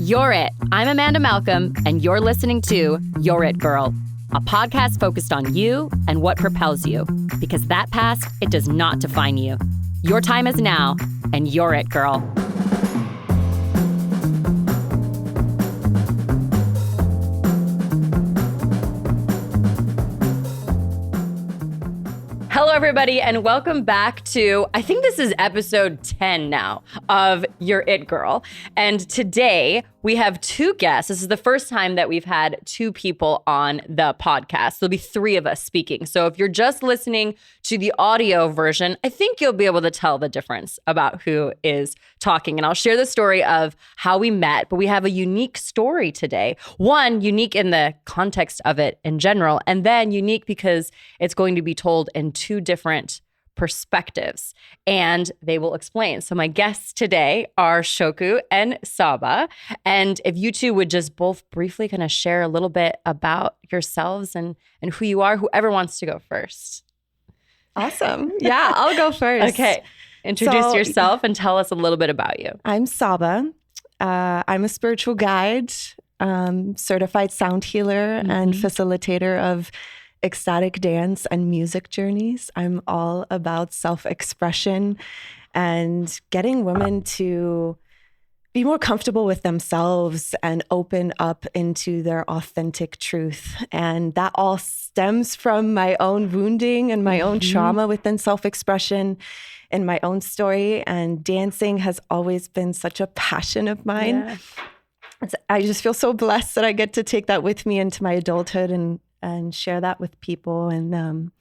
You're It. I'm Amanda Malcolm, and you're listening to You're It, Girl, a podcast focused on you and what propels you. Because that past, it does not define you. Your time is now, and you're it, girl. Hello, everybody, and welcome back to, I think this is episode 10 now of You're It, Girl. And today we have two guests. This is the first time that we've had two people on the podcast. There'll be three of us speaking. So if you're just listening to the audio version, I think you'll be able to tell the difference about who is talking. And I'll share the story of how we met, but we have a unique story today. One, unique in the context of it in general, and then unique because it's going to be told in two different perspectives, and they will explain. So my guests today are Shokouh and Saba. And if you two would just both briefly kind of share a little bit about yourselves and who you are, whoever wants to go first. Awesome. Yeah, I'll go first. Okay. Introduce yourself and tell us a little bit about you. I'm Saba. I'm a spiritual guide, certified sound healer, and facilitator of ecstatic dance and music journeys. I'm all about self-expression and getting women to be more comfortable with themselves and open up into their authentic truth. And that all stems from my own wounding and my own trauma within self-expression and my own story. And dancing has always been such a passion of mine. Yeah. I just feel so blessed that I get to take that with me into my adulthood and share that with people and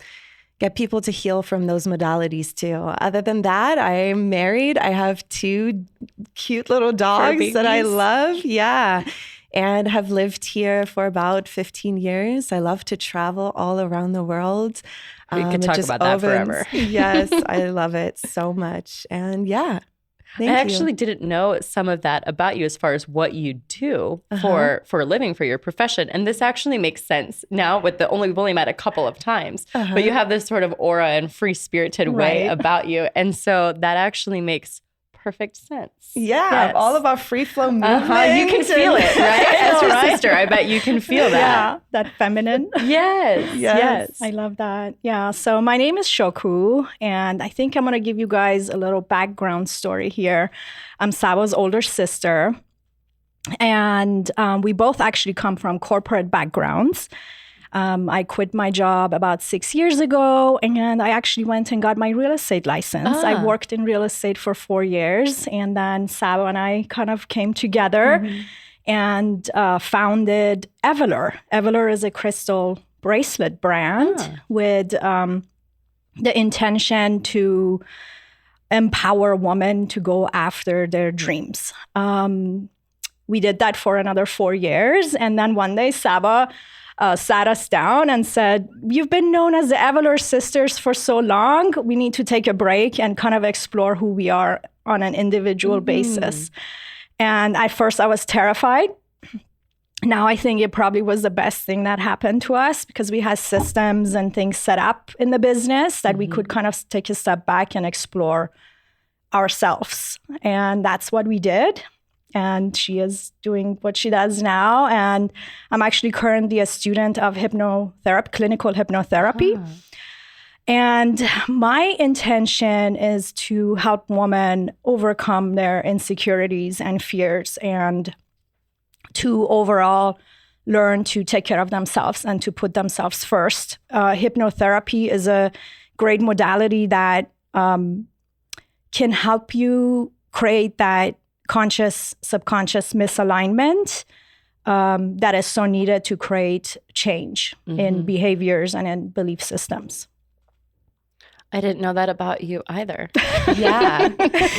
get people to heal from those modalities too. Other than that, I'm married. I have two cute little dogs that I love. Yeah. And have lived here for about 15 years. I love to travel all around the world. We could talk about that forever. Yes, I love it so much. And yeah. I actually didn't know some of that about you as far as what you do for a living, for your profession. And this actually makes sense now we've only met a couple of times, but you have this sort of aura and free-spirited way about you. And so that actually makes perfect sense. Yeah, yes. All about free flow movement. You can feel it, right? As your sister, I bet you can feel that. Yeah, that feminine. Yes. I love that. Yeah, so my name is Shokouh, and I think I'm going to give you guys a little background story here. I'm Saba's older sister, and we both actually come from corporate backgrounds. I quit my job about 6 years ago, and I actually went and got my real estate license. I worked in real estate for 4 years, and then Saba and I kind of came together and founded Evalor. Evalor is a crystal bracelet brand with the intention to empower women to go after their dreams. We did that for another 4 years, and then one day Saba sat us down and said, "You've been known as the Evalor sisters for so long. We need to take a break and kind of explore who we are on an individual basis." And at first I was terrified. Now I think it probably was the best thing that happened to us because we had systems and things set up in the business that we could kind of take a step back and explore ourselves. And that's what we did. And she is doing what she does now. And I'm actually currently a student of hypnotherapy, clinical hypnotherapy. And my intention is to help women overcome their insecurities and fears and to overall learn to take care of themselves and to put themselves first. Hypnotherapy is a great modality that can help you create that conscious, subconscious misalignment that is so needed to create change in behaviors and in belief systems. I didn't know that about you either. Yeah.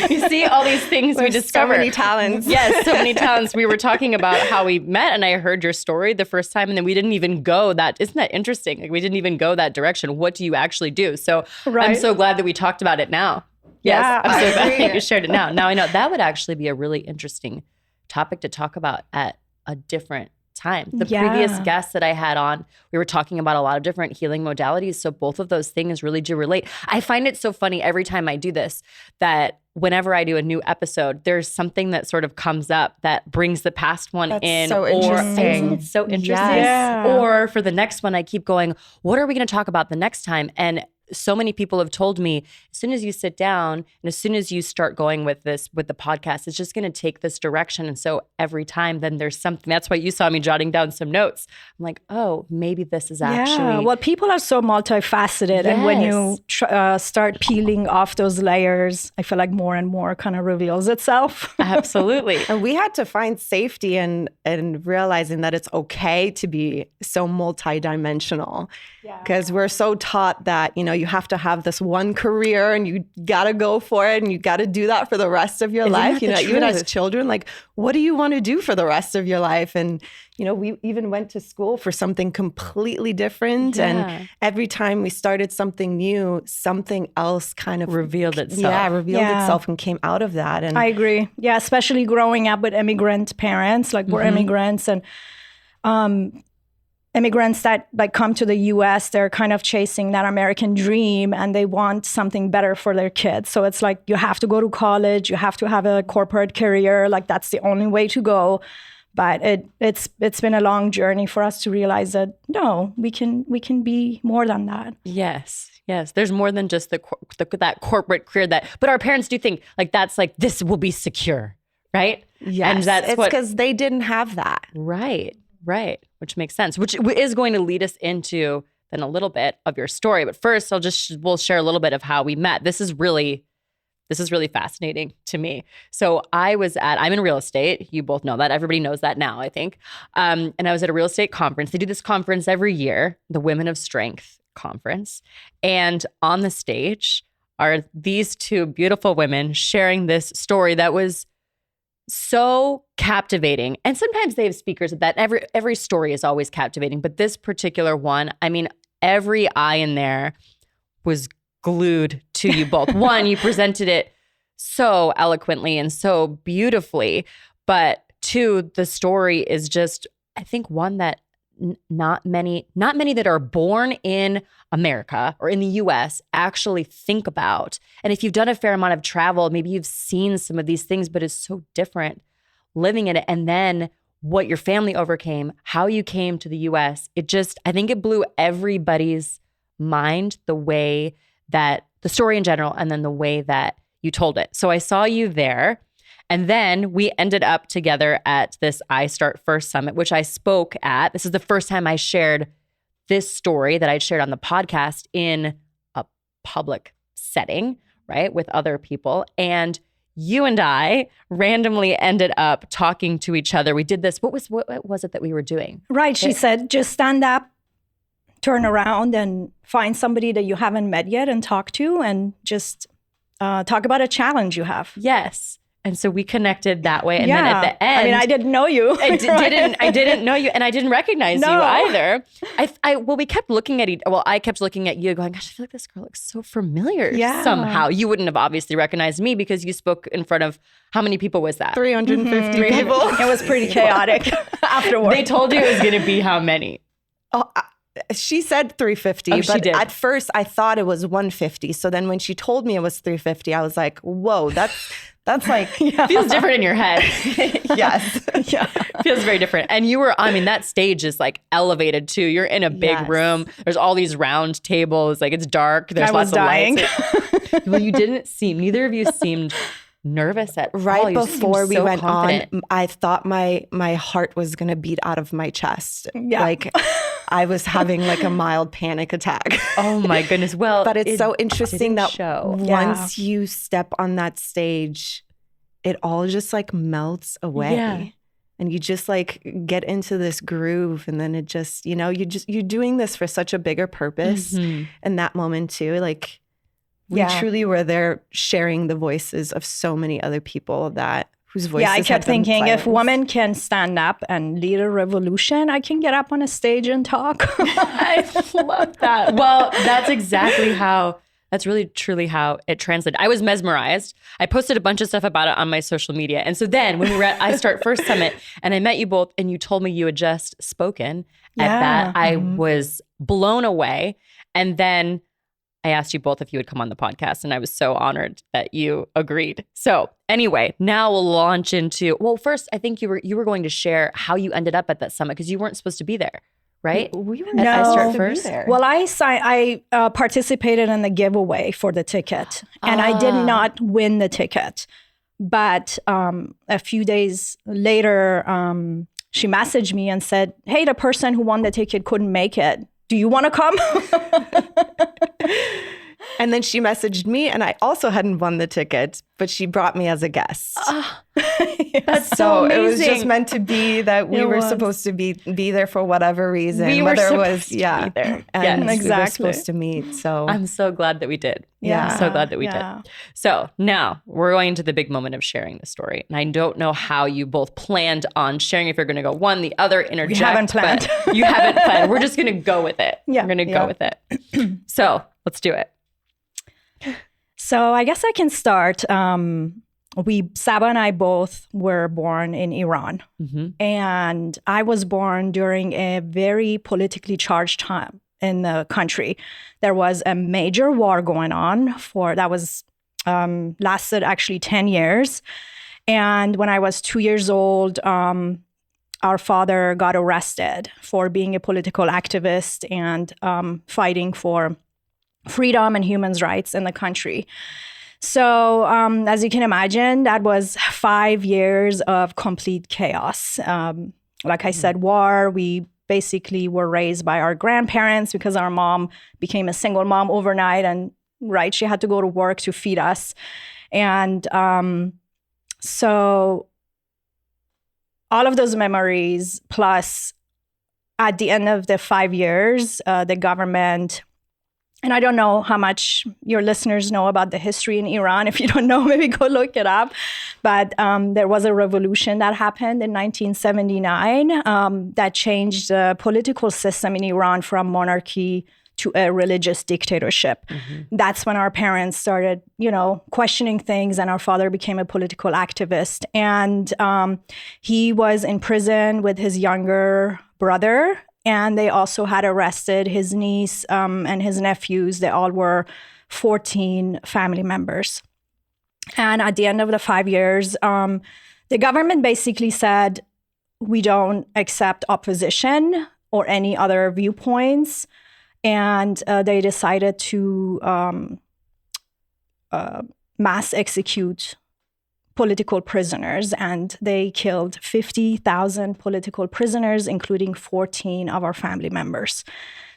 You see all these things we discover. So many talents. Yes, so many talents. We were talking about how we met and I heard your story the first time and then we didn't even go that. Isn't that interesting? Like we didn't even go that direction. What do you actually do? So I'm so glad that we talked about it now. Yes, yeah, I'm so glad that you shared it now. Now I know that would actually be a really interesting topic to talk about at a different time. The previous guests that I had on, we were talking about a lot of different healing modalities. So both of those things really do relate. I find it so funny every time I do this, that whenever I do a new episode, there's something that sort of comes up that brings the past one in. So interesting. It's so interesting. Yes. Or for the next one, I keep going, what are we going to talk about the next time? And so many people have told me, as soon as you sit down and as soon as you start going with the podcast, it's just going to take this direction. And so every time then there's something, that's why you saw me jotting down some notes. I'm like, oh, maybe this is actually. Well, people are so multifaceted. And when you start peeling off those layers, I feel like more and more kind of reveals itself. Absolutely. And we had to find safety in realizing that it's okay to be so multidimensional. Because we're so taught that, you have to have this one career and you got to go for it and you got to do that for the rest of your life. Even as children, like, what do you want to do for the rest of your life? And, we even went to school for something completely different. Yeah. And every time we started something new, something else kind of revealed itself. Itself and came out of that. And I agree. Yeah, especially growing up with immigrant parents, like we're immigrants, and immigrants that like come to the US, they're kind of chasing that American dream and they want something better for their kids. So it's like, you have to go to college, you have to have a corporate career, like that's the only way to go. But it's been a long journey for us to realize that no, we can be more than that. Yes. There's more than just that corporate career but our parents do think like that's like, this will be secure, right? Yes. And it's because they didn't have that. Right. Which makes sense, which is going to lead us into then a little bit of your story. But first, we'll share a little bit of how we met. This is really fascinating to me. So I'm in real estate. You both know that. Everybody knows that now, I think. And I was at a real estate conference. They do this conference every year, the Women of Strength conference. And on the stage are these two beautiful women sharing this story that was so captivating. And sometimes they have speakers that every story is always captivating. But this particular one, I mean, every eye in there was glued to you both. One, you presented it so eloquently and so beautifully. But two, the story is just, I think, one that not many that are born in America or in the US actually think about. And if you've done a fair amount of travel, maybe you've seen some of these things, but it's so different living in it. And then what your family overcame, how you came to the US, I think it blew everybody's mind, the way that the story in general, and then the way that you told it. So I saw you there. And then we ended up together at this I Start First Summit, which I spoke at. This is the first time I shared this story that I'd shared on the podcast in a public setting, right, with other people. And you and I randomly ended up talking to each other. We did this. What was it that we were doing? Right. She said, just stand up, turn around, and find somebody that you haven't met yet and talk to, and just talk about a challenge you have. Yes. And so we connected that way. And then at the end, I mean, I didn't know you. I didn't know you, and I didn't recognize you either. We kept looking at I kept looking at you going, gosh, I feel like this girl looks so familiar somehow. You wouldn't have obviously recognized me because you spoke in front of, how many people was that? 350 people. It was pretty chaotic afterwards. They told you it was going to be how many? Oh, she said 350, but she did. At first I thought it was 150. So then when she told me it was 350, I was like, whoa, that's like... Feels different in your head. Yes. Yeah. Feels very different. And that stage is like elevated too. You're in a big room. There's all these round tables. Like it's dark. There's lots of lights. Well, neither of you seemed nervous at all. Right before we went on, I thought my heart was going to beat out of my chest. Yeah. Like I was having like a mild panic attack. Oh my goodness. Well, but it's so interesting that once you step on that stage, it all just like melts away. Yeah. And you just like get into this groove, and then it just, you're doing this for such a bigger purpose. Mm-hmm. In that moment too, like we truly were there sharing the voices of so many other people whose voices. Yeah, I kept thinking, if women can stand up and lead a revolution, I can get up on a stage and talk. I love that. Well, that's exactly how That's really truly how it translated. I was mesmerized. I posted a bunch of stuff about it on my social media. And so then when we were at I Start First Summit and I met you both and you told me you had just spoken at that, I was blown away. And then I asked you both if you would come on the podcast, and I was so honored that you agreed. So anyway, now we'll launch into, well, first, I think you were going to share how you ended up at that summit because you weren't supposed to be there, right? We were No. not I supposed Start to be there. Well, I participated in the giveaway for the ticket, and I did not win the ticket. But a few days later, she messaged me and said, "Hey, the person who won the ticket couldn't make it. Do you want to come?" And then she messaged me, and I also hadn't won the ticket, but she brought me as a guest. That's So amazing. it was just meant to be that we It were was. supposed to be there for whatever reason. We were whether it supposed was, to be yeah, there. and Yes, we were exactly. supposed to meet. So I'm so glad that we did. Yeah. I'm so glad that we Yeah. did. So now we're going to the big moment of sharing the story. And I don't know how you both planned on sharing, if you're going to go one, the other, interject. haven't planned. But you haven't planned. We're just going to go with it. Yeah. We're going to Yeah. go with it. So let's do it. So I guess I can start. Saba and I both were born in Iran. And I was born during a very politically charged time in the country. There was a major war going on that was lasted actually 10 years. And when I was 2 years old, our father got arrested for being a political activist and fighting for freedom and human rights in the country. So as you can imagine, that was 5 years of complete chaos. Like I said, war. We basically were raised by our grandparents because our mom became a single mom overnight, and she had to go to work to feed us. And so all of those memories, plus at the end of the 5 years, the government, and I don't know how much your listeners know about the history in Iran. If you don't know, maybe go look it up. But there was a revolution that happened in 1979 that changed the political system in Iran from monarchy to a religious dictatorship. That's when our parents started, questioning things, and our father became a political activist. And he was in prison with his younger brother. And they also had arrested his niece and his nephews. They all were 14 family members. And at the end of the 5 years, the government basically said, we don't accept opposition or any other viewpoints. And they decided to mass execute political prisoners, and they killed 50,000 political prisoners, including 14 of our family members.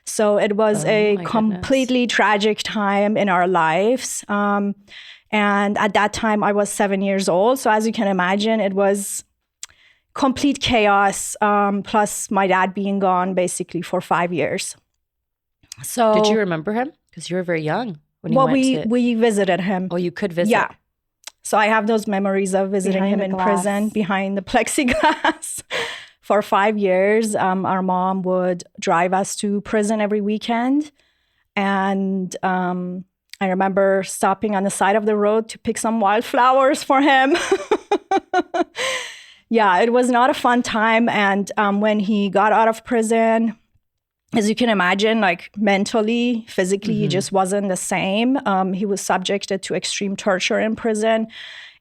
So it was a completely tragic time in our lives. And at that time, I was 7 years old. So as you can imagine, it was complete chaos, plus my dad being gone basically for 5 years. So Did you remember him? Because you were very young when you went we visited him. Oh, you could visit. Yeah. So I have those memories of visiting Behind him the in glass. prison behind the plexiglass. For 5 years, our mom would drive us to prison every weekend. And I remember stopping on the side of the road to pick some wildflowers for him. Yeah, it was not a fun time. And when he got out of prison, as you can imagine, like mentally, physically, he just wasn't the same. He was subjected to extreme torture in prison,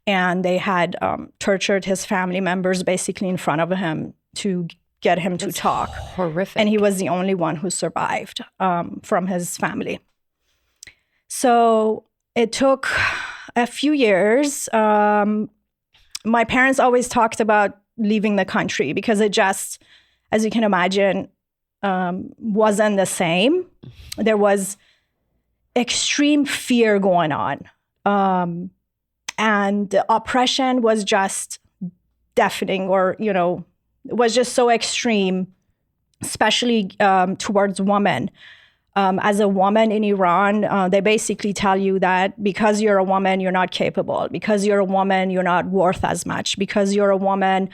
and they had tortured his family members basically in front of him to get him to talk. Horrific. And he was the only one who survived from his family. So it took a few years. My parents always talked about leaving the country because it just, as you can imagine, wasn't the same. There was extreme fear going on. And the oppression was just deafening, or, it was just so extreme, especially towards women. As a woman in Iran, they basically tell you that because you're a woman, you're not capable. Because you're a woman, you're not worth as much. Because you're a woman,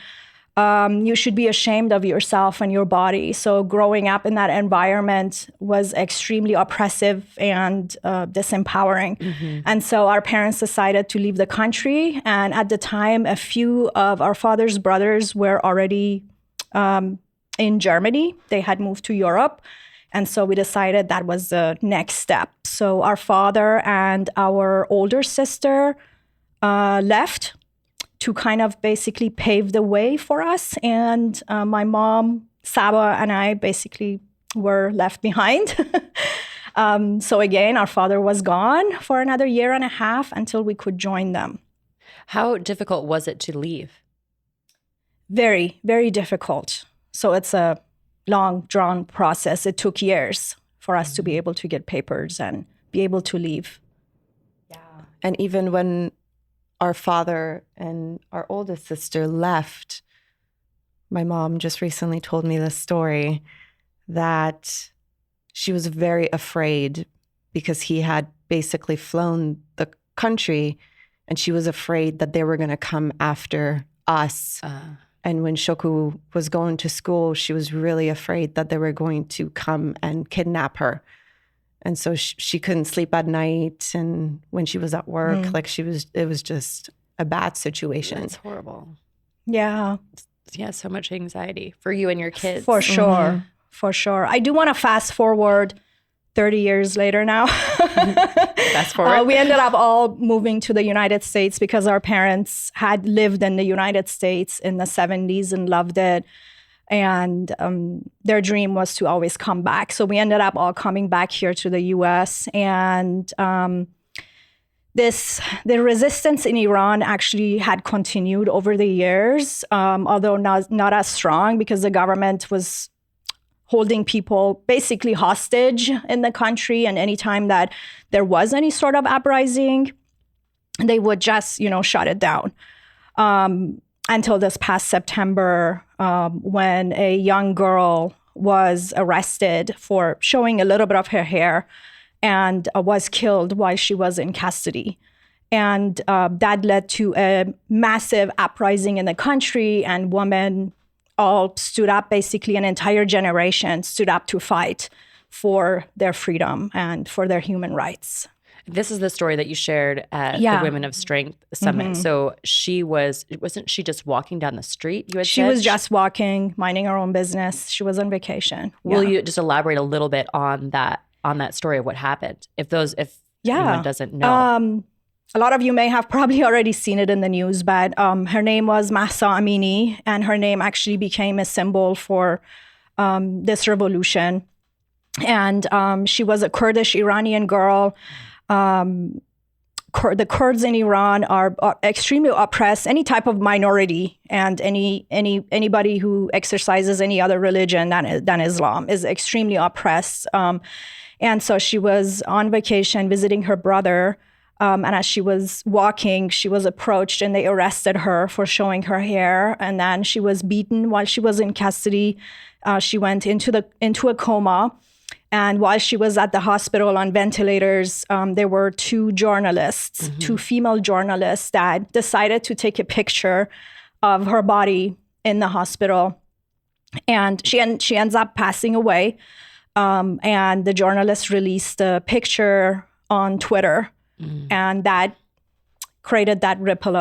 you should be ashamed of yourself and your body. So growing up in that environment was extremely oppressive and disempowering. And so our parents decided to leave the country. And at the time, a few of our father's brothers were already in Germany. They had moved to Europe. And so we decided that was the next step. So our father and our older sister left to kind of basically pave the way for us. And my mom, Saba, and I basically were left behind. So again, our father was gone for another year and a half until we could join them. How difficult was it to leave? Very, very difficult. So it's a long, drawn process. It took years for us to be able to get papers and be able to leave. Yeah. And even when our father and our oldest sister left, my mom just recently told me this story that she was very afraid because he had basically flown the country and she was afraid that they were going to come after us. And when Shokouh was going to school, she was really afraid that they were going to come and kidnap her. And so she couldn't sleep at night. And when she was at work, it was just a bad situation. It's horrible. Yeah. Yeah, so much anxiety for you and your kids. For sure. For sure. I do want to fast forward 30 years later now. Fast forward. We ended up all moving to the United States because our parents had lived in the United States in the 70s and loved it. And their dream was to always come back. So we ended up all coming back here to the US. And the resistance in Iran actually had continued over the years, although not as strong because the government was holding people basically hostage in the country. And anytime that there was any sort of uprising, they would just, shut it down. Until this past September, when a young girl was arrested for showing a little bit of her hair and was killed while she was in custody. And that led to a massive uprising in the country, and women all stood up, basically an entire generation stood up to fight for their freedom and for their human rights. This is the story that you shared at the Women of Strength Summit. So wasn't she just walking down the street? She was just walking, minding her own business. She was on vacation. Will you just elaborate a little bit on that story of what happened? If anyone doesn't know. A lot of you may have probably already seen it in the news, but her name was Mahsa Amini, and her name actually became a symbol for this revolution. And she was a Kurdish Iranian girl. The Kurds in Iran are extremely oppressed. Any type of minority and anybody who exercises any other religion than Islam is extremely oppressed. And so she was on vacation visiting her brother. And as she was walking, she was approached and they arrested her for showing her hair. And then she was beaten while she was in custody. She went into a coma. And while she was at the hospital on ventilators, there were two journalists, two female journalists that decided to take a picture of her body in the hospital. And she ends up passing away. And the journalist released a picture on Twitter. And that created that ripple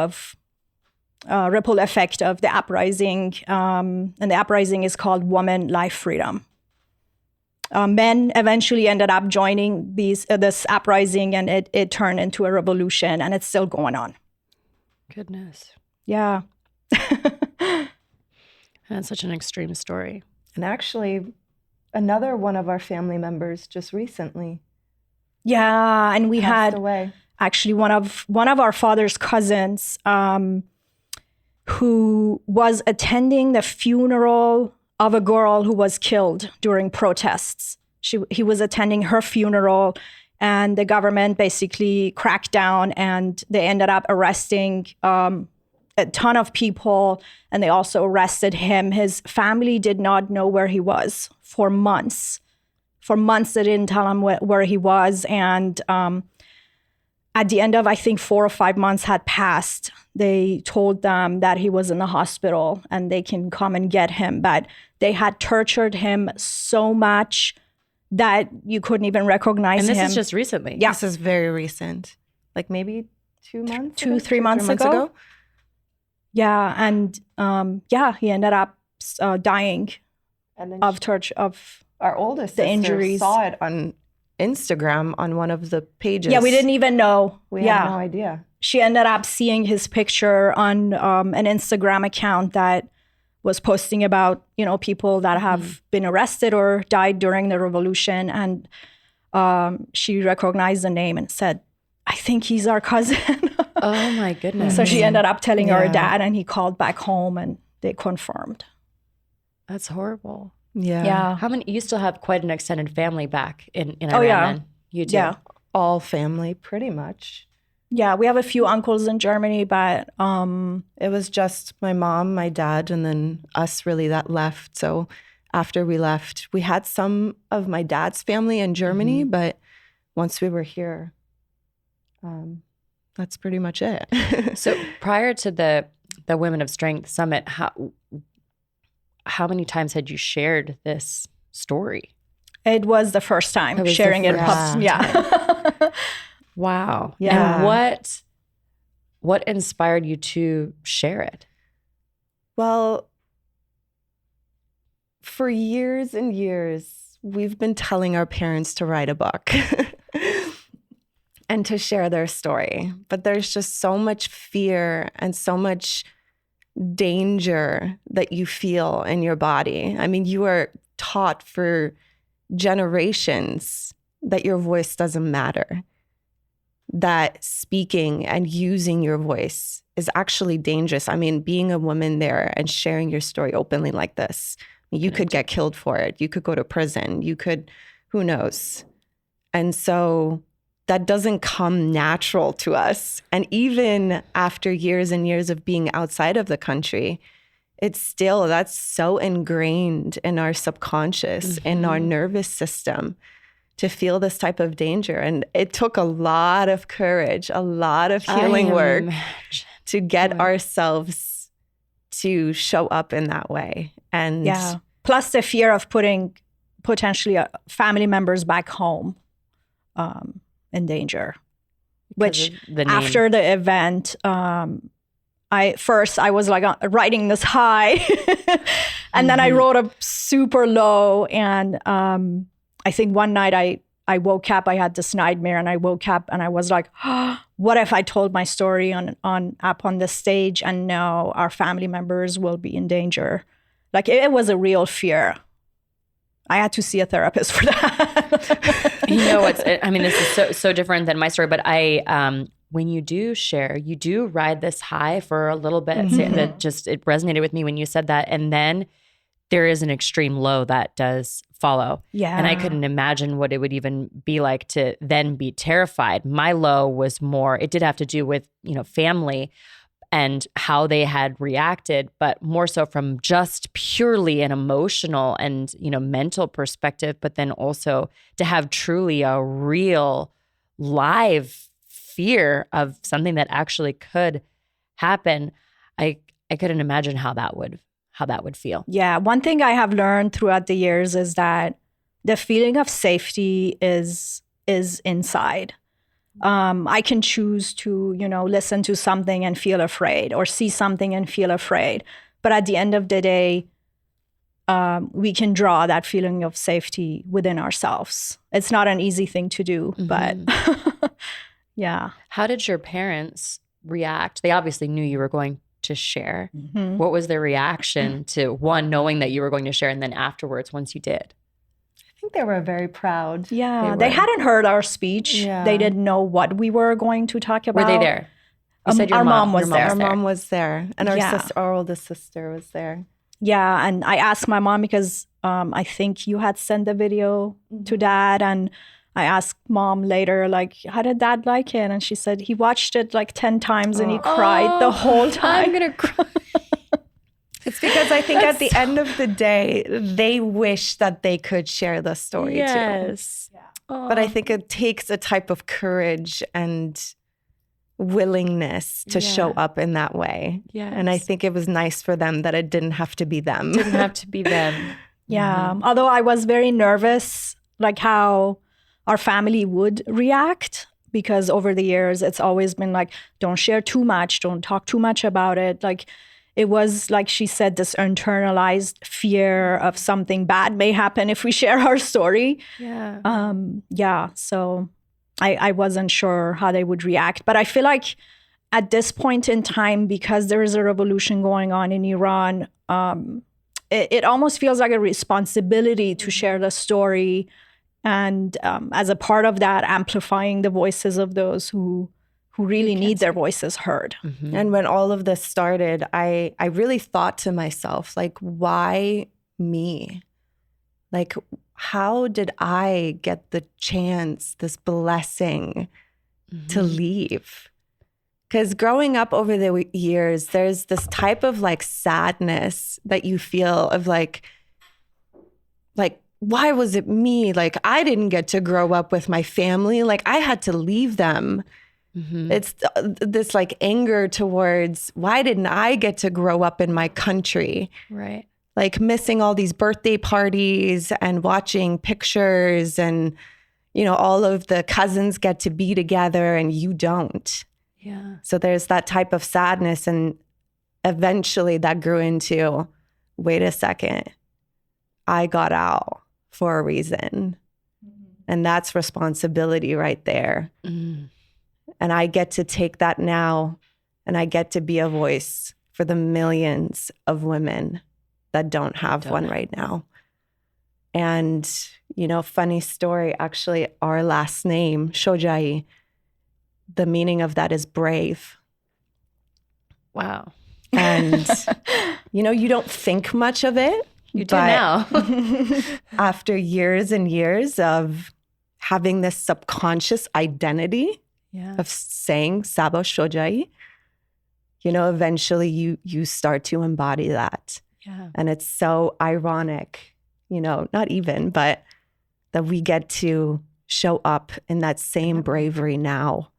effect of the uprising. And the uprising is called Woman, Life, Freedom. Men eventually ended up joining this uprising, and it turned into a revolution, and it's still going on. Goodness. Yeah. That's such an extreme story. And actually, another one of our family members just recently. Yeah, and we had away. Actually one of our father's cousins who was attending the funeral of a girl who was killed during protests. He was attending her funeral, and the government basically cracked down, and they ended up arresting a ton of people, and they also arrested him. His family did not know where he was for months. For months, they didn't tell him where he was. And at the end of, I think 4 or 5 months had passed, they told them that he was in the hospital and they can come and get him. But they had tortured him so much that you couldn't even recognize him. And this is just recently. Yeah. This is very recent. Like maybe 2 months? 3 months ago. Yeah. And he ended up dying And then of our oldest the sister injuries. saw it on Instagram on one of the pages. Yeah, we didn't even know. We had no idea. She ended up seeing his picture on an Instagram account that was posting about, people that have been arrested or died during the revolution. And she recognized the name and said, I think he's our cousin. Oh my goodness. So she ended up telling her dad, and he called back home and they confirmed. That's horrible. Yeah. How many? You still have quite an extended family back in Iran. Oh, yeah. Then. You do. Yeah. All family, pretty much. Yeah, we have a few uncles in Germany, but It was just my mom, my dad, and then us really that left. So after we left, we had some of my dad's family in Germany, but once we were here, that's pretty much it. So prior to the Women of Strength Summit, how many times had you shared this story? it was the first time sharing it. Yeah. Wow. Yeah. And what inspired you to share it? Well, for years and years, we've been telling our parents to write a book and to share their story. But there's just so much fear and so much danger that you feel in your body. I mean, you are taught for generations that your voice doesn't matter, that speaking and using your voice is actually dangerous. I mean, being a woman there and sharing your story openly like this, you could get killed for it. You could go to prison. You could, who knows? And so that doesn't come natural to us. And even after years and years of being outside of the country, it's still, that's so ingrained in our subconscious, in our nervous system, to feel this type of danger. And it took a lot of courage, a lot of healing work to get ourselves to show up in that way. And plus the fear of putting potentially family members back home in danger. Which after the event, I was like riding this high and then I rode up super low. And I think one night I woke up, I had this nightmare and I woke up and I was like, oh, what if I told my story up on the stage and now our family members will be in danger? Like it was a real fear. I had to see a therapist for that. You know what's, I mean, this is so different than my story, but when you do share, you do ride this high for a little bit. It resonated with me when you said that. And then there is an extreme low that does follow. Yeah. And I couldn't imagine what it would even be like to then be terrified. My low was more, it did have to do with, family and how they had reacted, but more so from just purely an emotional and, mental perspective, but then also to have truly a real live fear of something that actually could happen. I couldn't imagine how that would feel. Yeah. One thing I have learned throughout the years is that the feeling of safety is inside. I can choose to, listen to something and feel afraid or see something and feel afraid. But at the end of the day, we can draw that feeling of safety within ourselves. It's not an easy thing to do, but yeah. How did your parents react? They obviously knew you were going to share. What was their reaction to one, knowing that you were going to share, and then afterwards, once you did? I think they were very proud. Yeah, they hadn't heard our speech. Yeah. They didn't know what we were going to talk about. Were they there? You said our mom was there. Our mom was there, and our oldest sister was there. Yeah, and I asked my mom because I think you had sent the video to Dad, and I asked Mom later, like, how did Dad like it? And she said he watched it like 10 times and he cried the whole time. I'm gonna cry. It's because I think at the end of the day, they wish that they could share the story too. Yes. Yeah. But I think it takes a type of courage and willingness to show up in that way. Yes. And I think it was nice for them that it didn't have to be them. Didn't have to be them. Yeah. Although I was very nervous, like how our family would react, because over the years, it's always been like, don't share too much, don't talk too much about it. Like, it was, like she said, this internalized fear of something bad may happen if we share our story. Yeah. So I wasn't sure how they would react. But I feel like at this point in time, because there is a revolution going on in Iran, it almost feels like a responsibility to share the story. And as a part of that, amplifying the voices of those who really need their voices heard. And when all of this started, I really thought to myself, like, why me? Like, how did I get the chance, this blessing to leave? Because growing up over the years, there's this type of like sadness that you feel of like, why was it me? Like, I didn't get to grow up with my family. Like, I had to leave them. It's this like anger towards, why didn't I get to grow up in my country? Right. Like missing all these birthday parties and watching pictures and, all of the cousins get to be together and you don't. Yeah. So there's that type of sadness. And eventually that grew into, wait a second, I got out for a reason. And that's responsibility right there. And I get to take that now and I get to be a voice for the millions of women that don't have one right now. And, funny story, actually, our last name, Shojai, the meaning of that is brave. Wow. And, you don't think much of it. You do now. After years and years of having this subconscious identity, of saying Saba Shojai, eventually you start to embody that. Yeah. And it's so ironic, not even, but that we get to show up in that same bravery now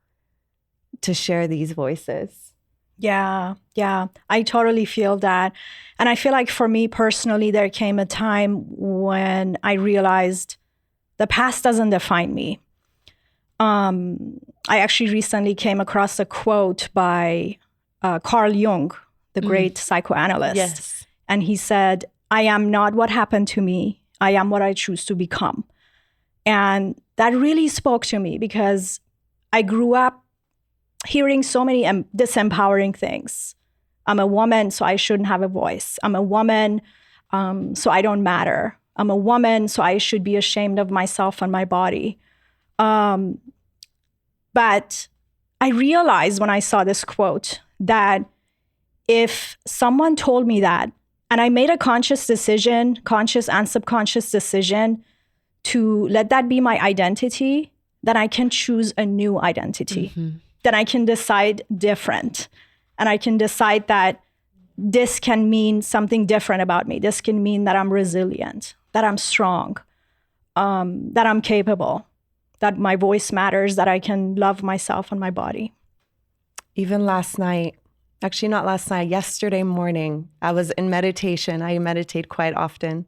to share these voices. Yeah. I totally feel that. And I feel like for me personally, there came a time when I realized the past doesn't define me. I actually recently came across a quote by Carl Jung, the great psychoanalyst. Yes. And he said, I am not what happened to me. I am what I choose to become. And that really spoke to me because I grew up hearing so many disempowering things. I'm a woman, so I shouldn't have a voice. I'm a woman, so I don't matter. I'm a woman, so I should be ashamed of myself and my body. But I realized when I saw this quote that if someone told me that, and I made a conscious decision, conscious and subconscious decision, to let that be my identity, then I can choose a new identity. Then I can decide different. And I can decide that this can mean something different about me. This can mean that I'm resilient, that I'm strong, that I'm capable, that my voice matters, that I can love myself and my body. Even last night, actually not last night, yesterday morning, I was in meditation. I meditate quite often.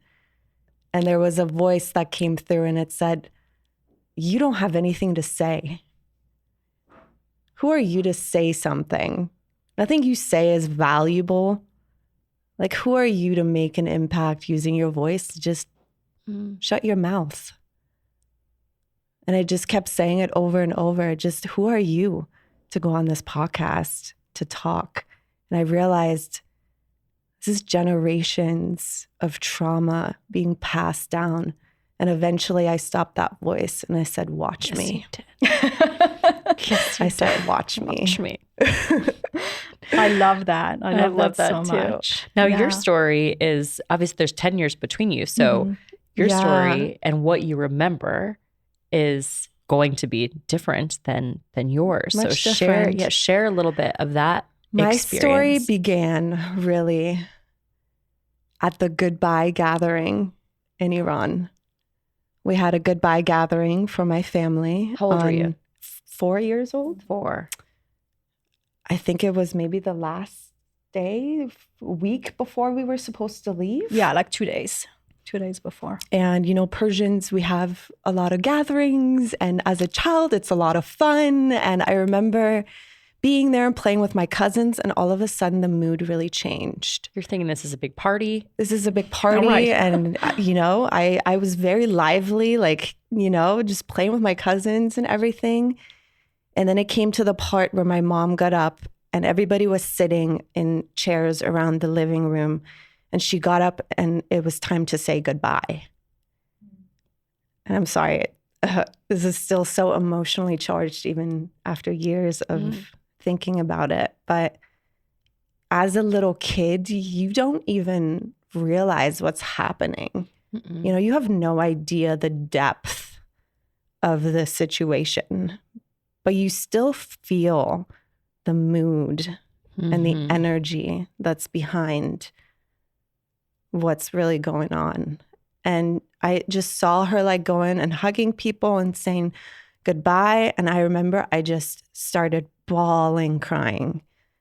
And there was a voice that came through and it said, you don't have anything to say. Who are you to say something? Nothing you say is valuable. Like, who are you to make an impact using your voice? Just shut your mouth. And I just kept saying it over and over. Just, who are you to go on this podcast to talk? And I realized this is generations of trauma being passed down. And eventually I stopped that voice and I said, watch me. I said, watch me. Watch me. I love that. I love that so too. much. Now, your story is, obviously there's 10 years between you. So your story and what you remember is going to be different than yours. Much so different. share a little bit of that My experience. story began really at the goodbye gathering in Iran. We had a goodbye gathering for my family. How old were you? 4 years old. 4. I think it was maybe the last week before we were supposed to leave. Yeah, like 2 days. 2 days before. And, Persians, we have a lot of gatherings. And as a child, it's a lot of fun. And I remember being there and playing with my cousins. And all of a sudden, the mood really changed. You're thinking this is a big party. This is a big party. Right. And, I was very lively, just playing with my cousins and everything. And then it came to the part where my mom got up and everybody was sitting in chairs around the living room. And she got up and it was time to say goodbye. And I'm sorry, this is still so emotionally charged even after years of thinking about it. But as a little kid, you don't even realize what's happening. You have no idea the depth of the situation, but you still feel the mood and the energy that's behind what's really going on. And I just saw her going and hugging people and saying goodbye. And I remember I just started bawling, crying.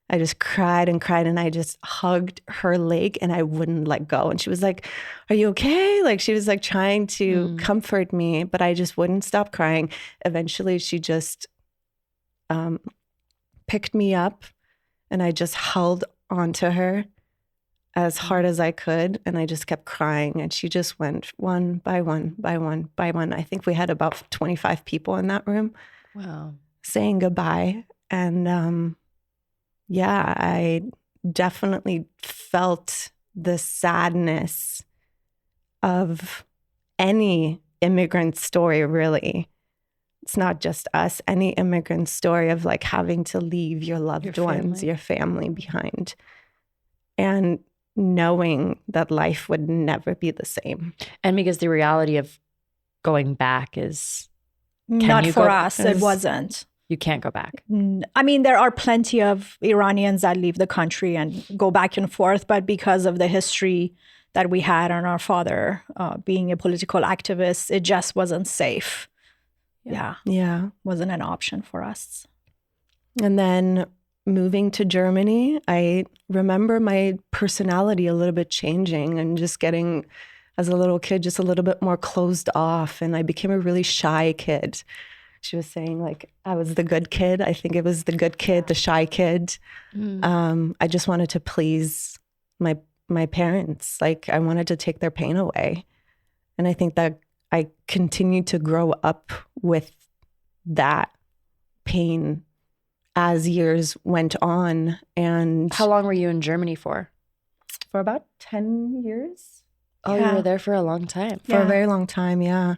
I just cried and cried and I just hugged her leg and I wouldn't let go. And she was like, "Are you okay?" She was trying to comfort me, but I just wouldn't stop crying. Eventually she just picked me up and I just held onto her as hard as I could. And I just kept crying. And she just went one by one, by one, by one. I think we had about 25 people in that room. Wow. Saying goodbye. And I definitely felt the sadness of any immigrant story, really. It's not just us, any immigrant story of having to leave your loved ones, your family behind. And knowing that life would never be the same. And because the reality of going back is... Not for us, it wasn't. You can't go back. I mean, there are plenty of Iranians that leave the country and go back and forth, but because of the history that we had on our father being a political activist, it just wasn't safe. Yeah. Wasn't an option for us. And then moving to Germany, I remember my personality a little bit changing and just getting, as a little kid, just a little bit more closed off. And I became a really shy kid. She was saying I was the good kid. I think it was the good kid, the shy kid. I just wanted to please my parents. I wanted to take their pain away. And I think that I continued to grow up with that pain as years went on. And how long were you in Germany for? For about 10 years. Oh, you were there for a long time. For a very long time, yeah.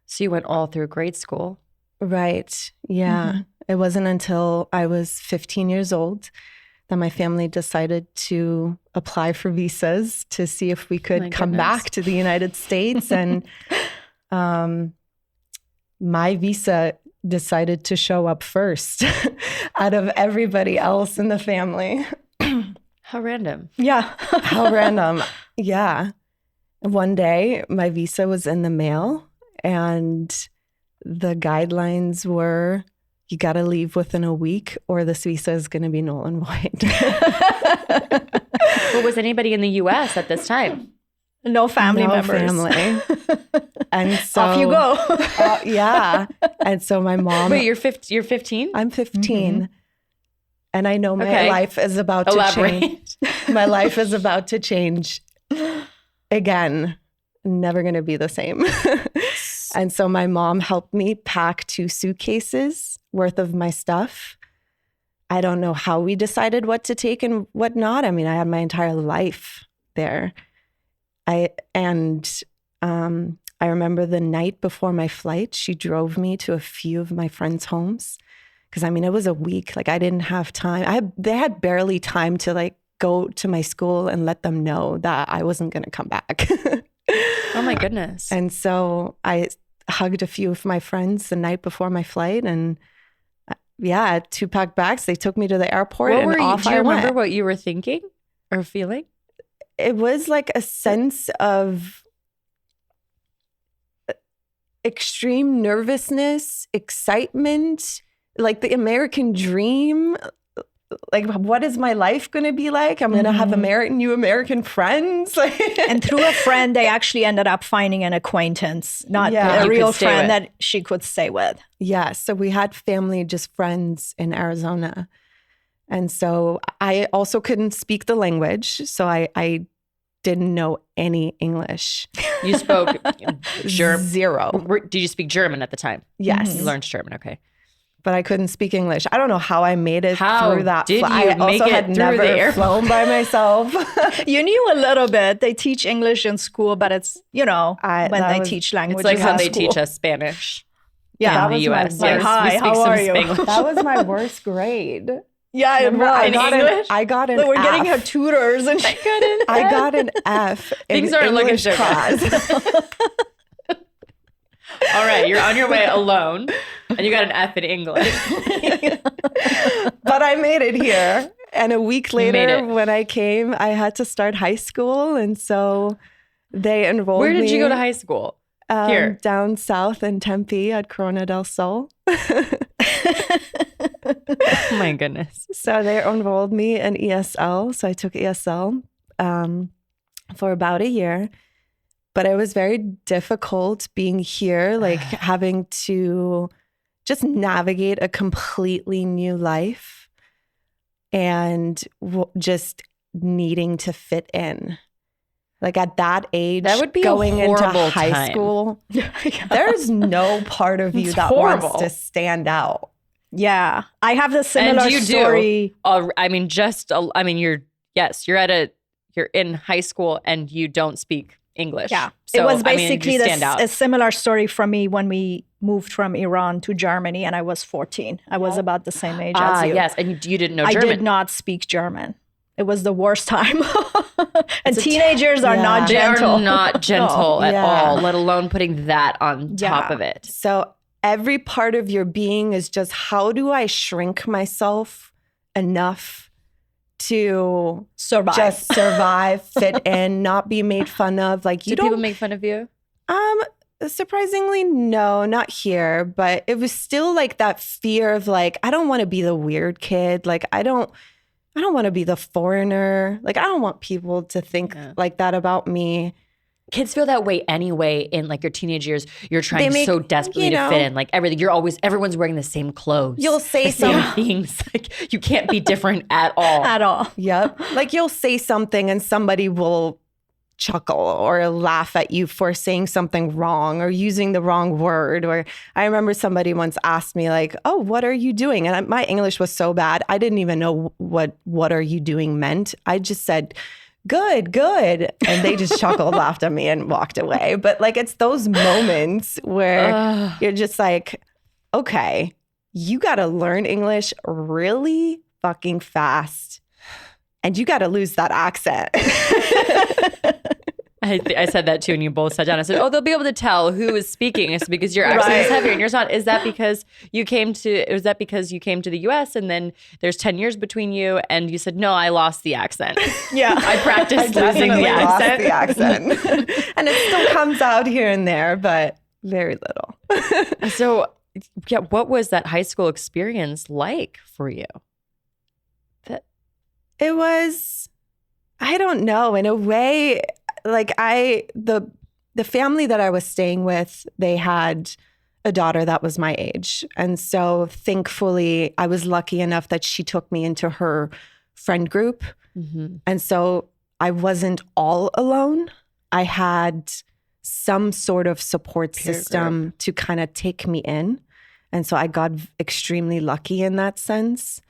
So you went all through grade school. Right. Yeah. It wasn't until I was 15 years old that my family decided to apply for visas to see if we could come back to the United States. And my visa decided to show up first out of everybody else in the family. How random. Yeah. How random. Yeah. One day, my visa was in the mail and the guidelines were, you got to leave within a week or this visa is going to be null and void. Well, was anybody in the U.S. at this time? No family members. Family. And so off you go. Yeah. And so my mom. Wait, you're 15? I'm 15. And I know my life is about to change. My life is about to change again. Never going to be the same. And so my mom helped me pack 2 suitcases worth of my stuff. I don't know how we decided what to take and what not. I mean, I had my entire life there. I remember the night before my flight, she drove me to a few of my friends' homes. Because I mean, it was a week. I didn't have time. They had barely time to go to my school and let them know that I wasn't going to come back. Oh my goodness. And so I hugged a few of my friends the night before my flight. And yeah, I had 2 packed bags. They took me to the airport and off do you I went. remember what you were thinking or feeling? It was a sense of extreme nervousness, excitement, the American dream. like, what is my life going to be like? I'm going to have new American friends. And through a friend, they actually ended up finding an acquaintance, not a real friend that she could stay with. Yeah. So we had family, just friends in Arizona. And so I also couldn't speak the language. So I didn't know any English. You spoke German? Zero. Did you speak German at the time? Yes. You learned German, okay. But I couldn't speak English. I don't know how I made it through that. Did you I make also it had through never the airport? flown by myself. You knew a little bit. They teach English in school, but it's, when they teach languages. It's like how in they school. teach us Spanish Yeah. in the U.S. Like, hi, how are you? That was my worst grade. Yeah, In English? I got an We're F. getting her tutors and she I got an F in Things aren't looking English so class. All right, you're on your way alone, and you got an F in English. But I made it here. And a week made later, it. when I came, I had to start high school. And so they enrolled me. Where did you go to high school? Here? Down south in Tempe at Corona del Sol. Oh my goodness. So they enrolled me in ESL. So I took ESL for about a year. But it was very difficult being here, like having to just navigate a completely new life and just needing to fit in. Like at that age, That would be going a into horrible high time. school, there's no part of you It's that horrible. wants to stand out. Yeah, I have the similar And you story. do. You're in high school and you don't speak English. Yeah, So, it was you basically stand out. a similar story for me when we moved from Iran to Germany, and I was 14. I was about the same age as you. Yes, and you didn't know I German. did not speak German. It was the worst time. And teenagers are not They gentle. are not gentle at Yeah. all, let alone putting that on top Yeah. of it. So every part of your being is just, how do I shrink myself enough to Survive. just survive, fit in, not be made fun of? Like, you Did people don't make fun of you? surprisingly, no, not here. But it was still like that fear of like, I don't want to be the weird kid. Like, I don't want to be the foreigner. Like, I don't want people to think like that about me. Kids feel that way anyway in like your teenage years. You're trying They make- so desperately you to know- fit in. Like everything. Everyone's wearing the same clothes. You'll say the same something. things. Like you can't be different at all. At all. Yep. Like you'll say something and somebody will chuckle or laugh at you for saying something wrong or using the wrong word. Or I remember somebody once asked me like, "Oh, what are you doing?" And my English was so bad. I didn't even know what are you doing meant. I just said, good. And they just chuckled, laughed at me and walked away. But like, it's those moments where you're just like, okay, you got to learn English really fucking fast. And you got to lose that accent. I said that too, and you both sat down. I said, "Oh, they'll be able to tell who is speaking." It's because your accent is heavier and yours not. Is that because you came to the U.S. and then there's 10 years between you? And you said, "No, I lost the accent." Yeah. I practiced I losing definitely the lost accent. the accent. And it still comes out here and there, but very little. So, yeah, what was that high school experience like for you? It was, I don't know, in a way, like the family that I was staying with, they had a daughter that was my age. And so thankfully, I was lucky enough that she took me into her friend group. Mm-hmm. And so I wasn't all alone. I had some sort of support system to kind of take me in. And so I got extremely lucky in that sense.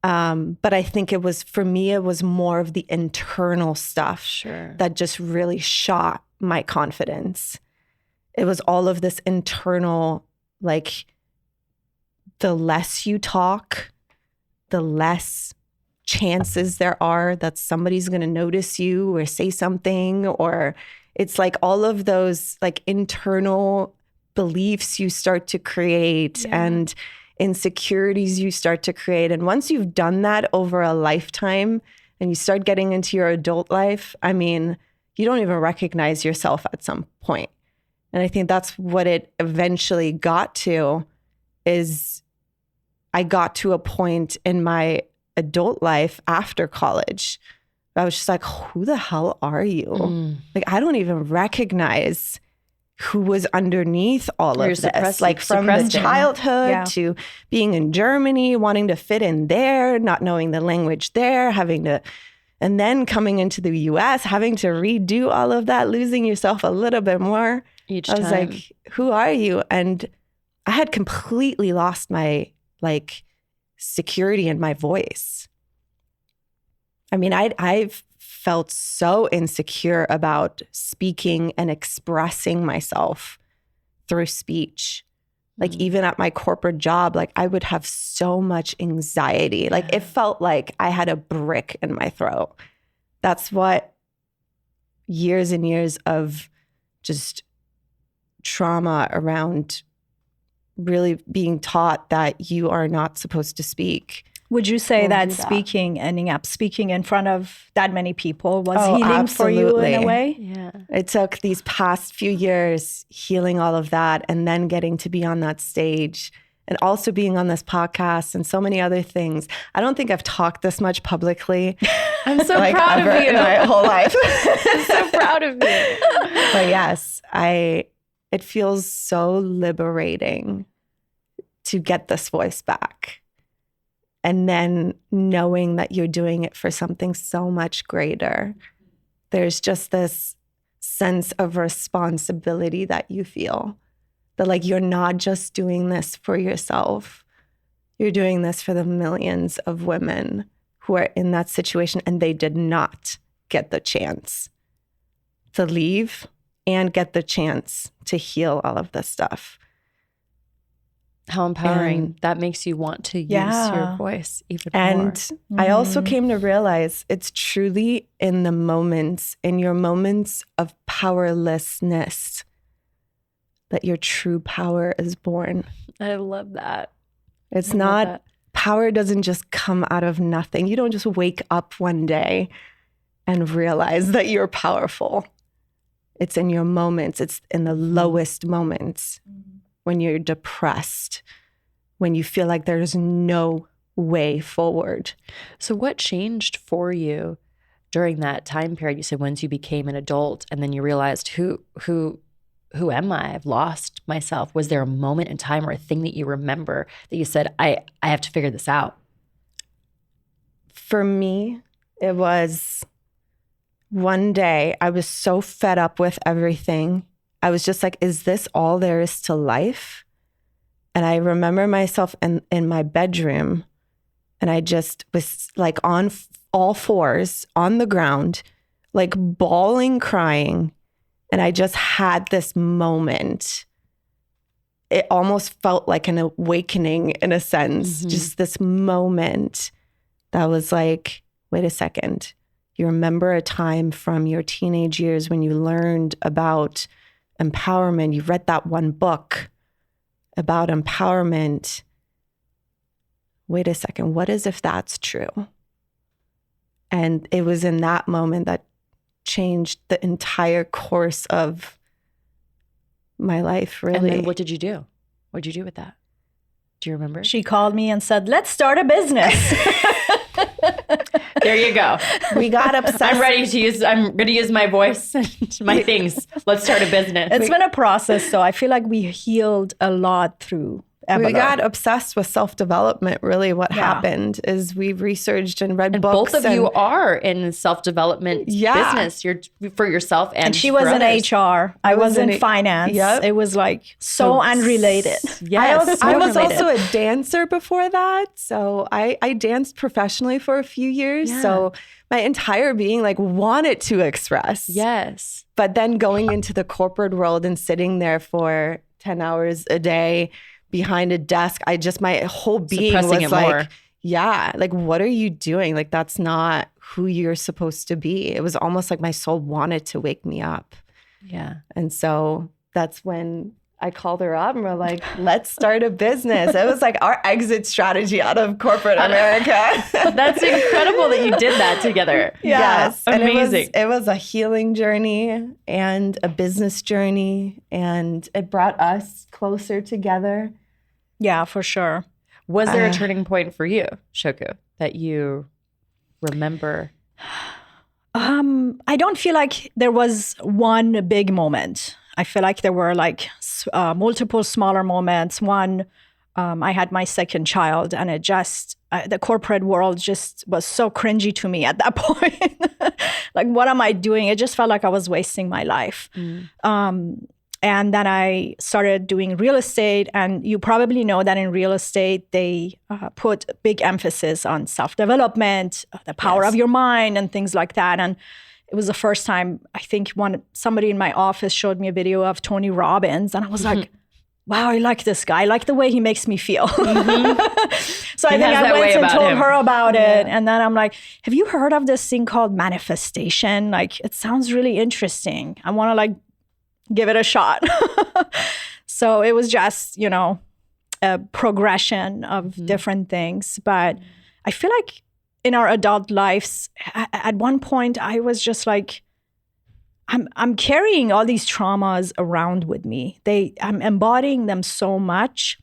But I think it was more of the internal stuff that just really shot my confidence. It was all of this internal, like, the less you talk, the less chances there are that somebody's going to notice you or say something, or it's like all of those like internal beliefs you start to create and insecurities you start to create. And once you've done that over a lifetime and you start getting into your adult life, I mean, you don't even recognize yourself at some point. And I think that's what it eventually got to, is I got to a point in my adult life after college. I was just like, who the hell are you? Like, I don't even recognize who was underneath all of this. Like from the childhood to being in Germany, wanting to fit in there, not knowing the language there, and then coming into the US, having to redo all of that, losing yourself a little bit more. Each time. I was like, who are you? And I had completely lost my like security in my voice. I mean, I've felt so insecure about speaking and expressing myself through speech. Like even at my corporate job, like I would have so much anxiety. Like it felt like I had a brick in my throat. That's what years and years of just trauma around really being taught that you are not supposed to speak. Would you say that ending up speaking in front of that many people was healing for you in a way? Yeah. It took these past few years healing all of that and then getting to be on that stage and also being on this podcast and so many other things. I don't think I've talked this much publicly. I'm so proud of you. In my whole life. I'm so proud of you. But yes, it feels so liberating to get this voice back. And then knowing that you're doing it for something so much greater. There's just this sense of responsibility that you feel. That like you're not just doing this for yourself. You're doing this for the millions of women who are in that situation and they did not get the chance to leave and get the chance to heal all of this stuff. How empowering. That makes you want to use your voice even more. And I also came to realize it's truly in the moments, in your moments of powerlessness, that your true power is born. I love that. It's not, power doesn't just come out of nothing. You don't just wake up one day and realize that you're powerful. It's in your moments. It's in the lowest moments. When you're depressed, when you feel like there's no way forward. So what changed for you during that time period? You said once you became an adult and then you realized who am I? I've lost myself. Was there a moment in time or a thing that you remember that you said, I have to figure this out? For me, it was one day I was so fed up with everything. I was just like, is this all there is to life? And I remember myself in my bedroom and I just was like on all fours on the ground, like bawling, crying. And I just had this moment. It almost felt like an awakening in a sense, just this moment that was like, wait a second. You remember a time from your teenage years when you learned about empowerment. You read that one book about empowerment. Wait a second, what is if that's true? And it was in that moment that changed the entire course of my life, really. And then what did you do? What did you do with that? Do you remember? She called me and said, let's start a business. There you go. We got obsessed. I'm going to use my voice and my things. Let's start a business. It's been a process, so I feel like we healed a lot through Evelyn. We got obsessed with self-development. Really what happened is we researched and read books. Both of you are in self-development business. You're for yourself and she was in HR. I was in finance. Yep. It was like so unrelated. Yes. I was also a dancer before that. So I danced professionally for a few years. Yeah. So my entire being like wanted to express. Yes. But then going into the corporate world and sitting there for 10 hours a day behind a desk, my whole being suppressing was like, like, what are you doing? Like, that's not who you're supposed to be. It was almost like my soul wanted to wake me up. Yeah. And so that's when I called her up and we're like, let's start a business. It was like our exit strategy out of corporate America. That's incredible that you did that together. Yes. Amazing. And it was a healing journey and a business journey, and it brought us closer together. Yeah, for sure. Was there a turning point for you, Shokouh, that you remember? I don't feel like there was one big moment. I feel like there were like multiple smaller moments. One, I had my second child, and it just, the corporate world just was so cringy to me at that point. Like, what am I doing? It just felt like I was wasting my life. And then I started doing real estate. And you probably know that in real estate, they put big emphasis on self-development, the power of your mind, and things like that. And it was the first time, I think, somebody in my office showed me a video of Tony Robbins. And I was like, wow, I like this guy. I like the way he makes me feel. So I think I went and told her about it. And then I'm like, have you heard of this thing called manifestation? Like, it sounds really interesting. I want to like give it a shot. So it was just, you know, a progression of different things. But I feel like in our adult lives, at one point, I was just like, I'm carrying all these traumas around with me. I'm embodying them so much.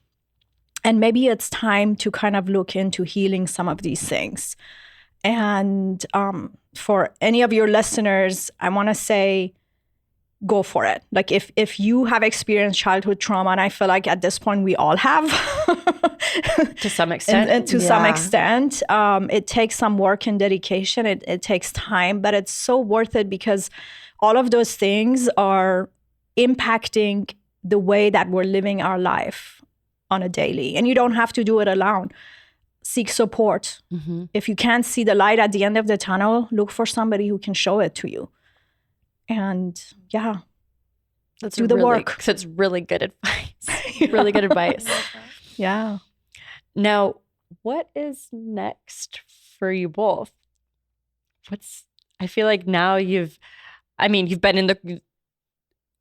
And maybe it's time to kind of look into healing some of these things. And for any of your listeners, I want to say, go for it. Like if you have experienced childhood trauma, and I feel like at this point we all have to some extent. And to some extent, it takes some work and dedication. It takes time, but it's so worth it because all of those things are impacting the way that we're living our life on a daily. And you don't have to do it alone. Seek support. If you can't see the light at the end of the tunnel, look for somebody who can show it to you. And yeah, let's do the work. That's really good advice. Really good advice. Yeah. Now, what is next for you both? I feel like now you've been in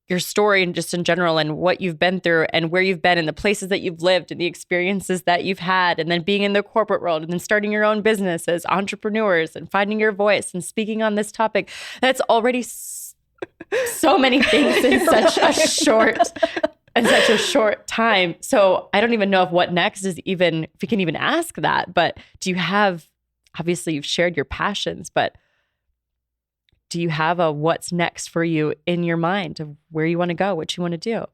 your story and just in general and what you've been through and where you've been and the places that you've lived and the experiences that you've had, and then being in the corporate world and then starting your own business as entrepreneurs and finding your voice and speaking on this topic. That's already so many things in such a short time. So I don't even know if what next is even, if you can even ask that, but do you have, obviously you've shared your passions, but do you have a what's next for you in your mind of where you want to go, what you want to do?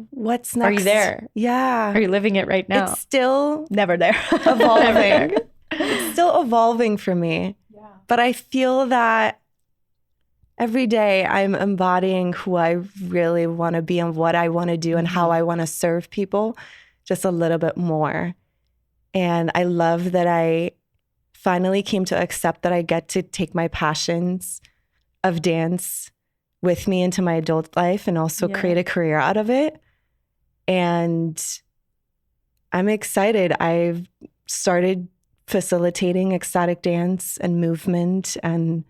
What's next? Are you there? Yeah. Are you living it right now? It's still never there. Evolving. It's still evolving for me. Yeah. But I feel that every day I'm embodying who I really want to be and what I want to do and how I want to serve people just a little bit more. And I love that I finally came to accept that I get to take my passions of dance with me into my adult life and also create a career out of it. And I'm excited. I've started facilitating ecstatic dance and movement and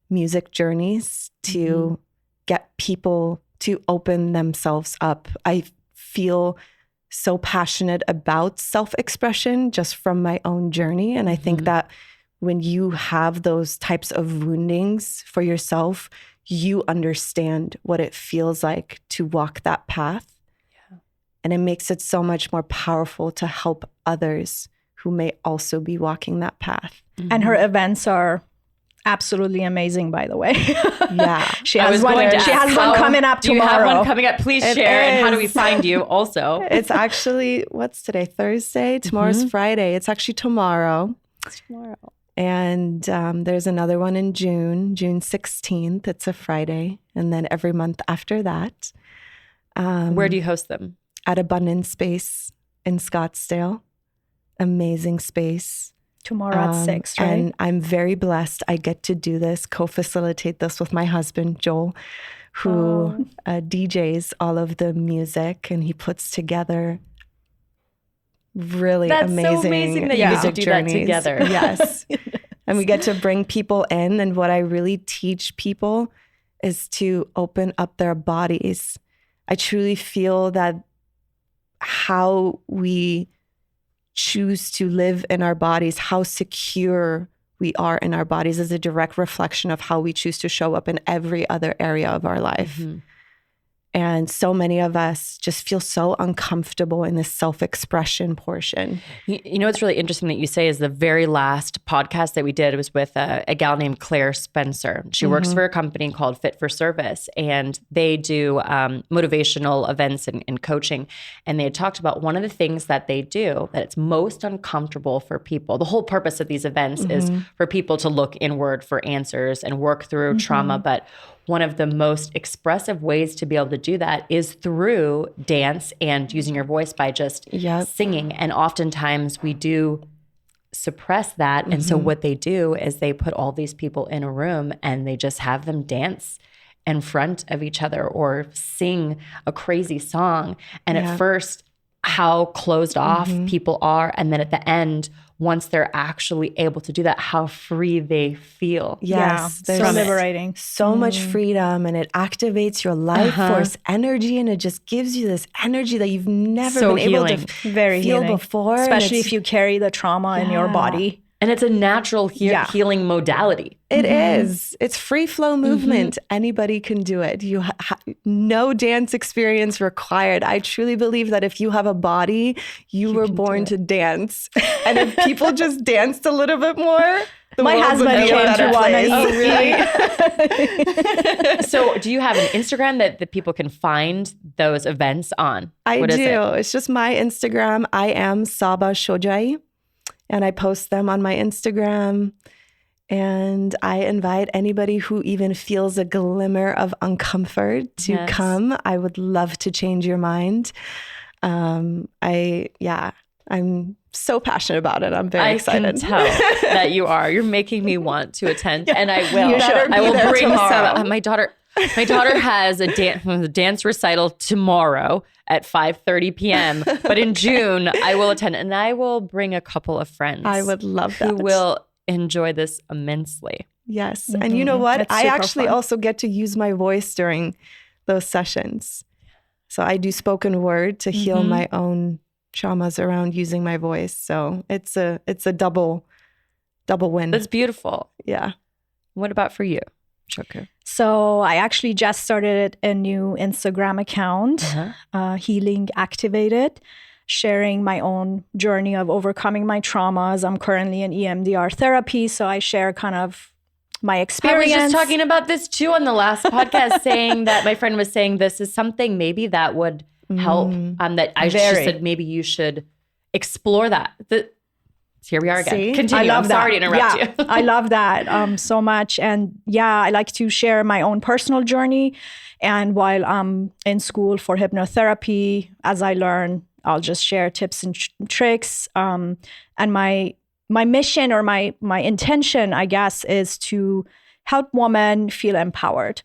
music journeys to get people to open themselves up. I feel so passionate about self-expression just from my own journey. And I think that when you have those types of woundings for yourself, you understand what it feels like to walk that path. Yeah. And it makes it so much more powerful to help others who may also be walking that path. And her events are absolutely amazing, by the way. Yeah. She has one coming up tomorrow. Do you have one coming up? Please share. And how do we find you also? It's actually, what's today? Thursday? Tomorrow's Friday. It's actually tomorrow. It's tomorrow. And there's another one in June 16th. It's a Friday. And then every month after that. Where do you host them? At Abundance Space in Scottsdale. Amazing space. Tomorrow at 6, right? And I'm very blessed. I get to do this, co-facilitate this with my husband, Joel, who DJs all of the music, and he puts together really amazing. That's so amazing that you get to do that together. Yes. And we get to bring people in. And what I really teach people is to open up their bodies. I truly feel that how we choose to live in our bodies, how secure we are in our bodies is a direct reflection of how we choose to show up in every other area of our life. And so many of us just feel so uncomfortable in this self-expression portion. You know what's really interesting that you say is the very last podcast that we did was with a gal named Claire Spencer. She works for a company called Fit for Service, and they do motivational events and coaching. And they had talked about one of the things that they do that it's most uncomfortable for people. The whole purpose of these events is for people to look inward for answers and work through trauma. But one of the most expressive ways to be able to do that is through dance and using your voice by just singing. And oftentimes we do suppress that. And so what they do is they put all these people in a room and they just have them dance in front of each other or sing a crazy song. And at first, how closed off people are. And then at the end, once they're actually able to do that, how free they feel. Yes. Yeah, so liberating. So much freedom, and it activates your life force energy, and it just gives you this energy that you've never been able to feel before. Especially if you carry the trauma in your body. And it's a natural healing modality. It is. It's free flow movement. Anybody can do it. You no dance experience required. I truly believe that if you have a body, you were born to dance. And if people just danced a little bit more, my husband came to one. Oh, really? So do you have an Instagram that people can find those events on? I do. It's just my Instagram. I am Saba Shojai. And I post them on my Instagram. And I invite anybody who even feels a glimmer of uncomfort to come. I would love to change your mind. I'm so passionate about it. I'm very excited. I can tell that you are. You're making me want to attend, and I will. I will bring some. My daughter has a dance recital tomorrow at 5:30 p.m. But in June, I will attend, and I will bring a couple of friends. I would love that. Who will enjoy this immensely. Yes. And you know what? I actually also get to use my voice during those sessions. So I do spoken word to heal my own traumas around using my voice. So it's a double win. That's beautiful. Yeah. What about for you, Shokouh? So I actually just started a new Instagram account, Healing Activated, sharing my own journey of overcoming my traumas. I'm currently in EMDR therapy, so I share kind of my experience. I was just talking about this too on the last podcast, saying that my friend was saying this is something maybe that would help. That she said maybe you should explore that. Here we are again. See? Continue. I'm sorry to interrupt you. I love that so much. And I like to share my own personal journey. And while I'm in school for hypnotherapy, as I learn, I'll just share tips and tricks. And my mission or my intention, I guess, is to help women feel empowered.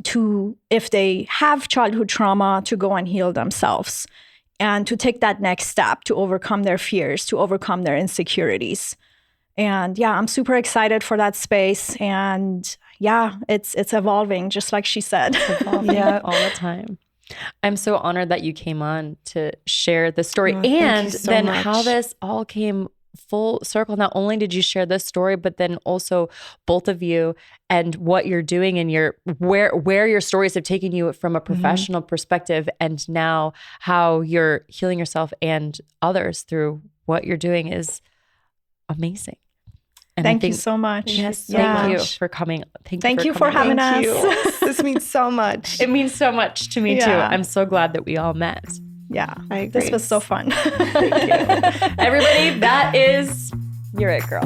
To, if they have childhood trauma, to go and heal themselves. And to take that next step to overcome their fears, to overcome their insecurities. And I'm super excited for that space. And it's evolving, just like she said. It's evolving all the time. I'm so honored that you came on to share the story and then how this all came full circle. Not only did you share this story, but then also both of you and what you're doing and where your stories have taken you from a professional perspective, and now how you're healing yourself and others through what you're doing is amazing. And thank you so much. Yes, thank you for coming. Thank you for having us. This means so much. It means so much to me too. I'm so glad that we all met. Yeah, I agree. This was so fun. Thank you. Everybody, that is You're It Girl.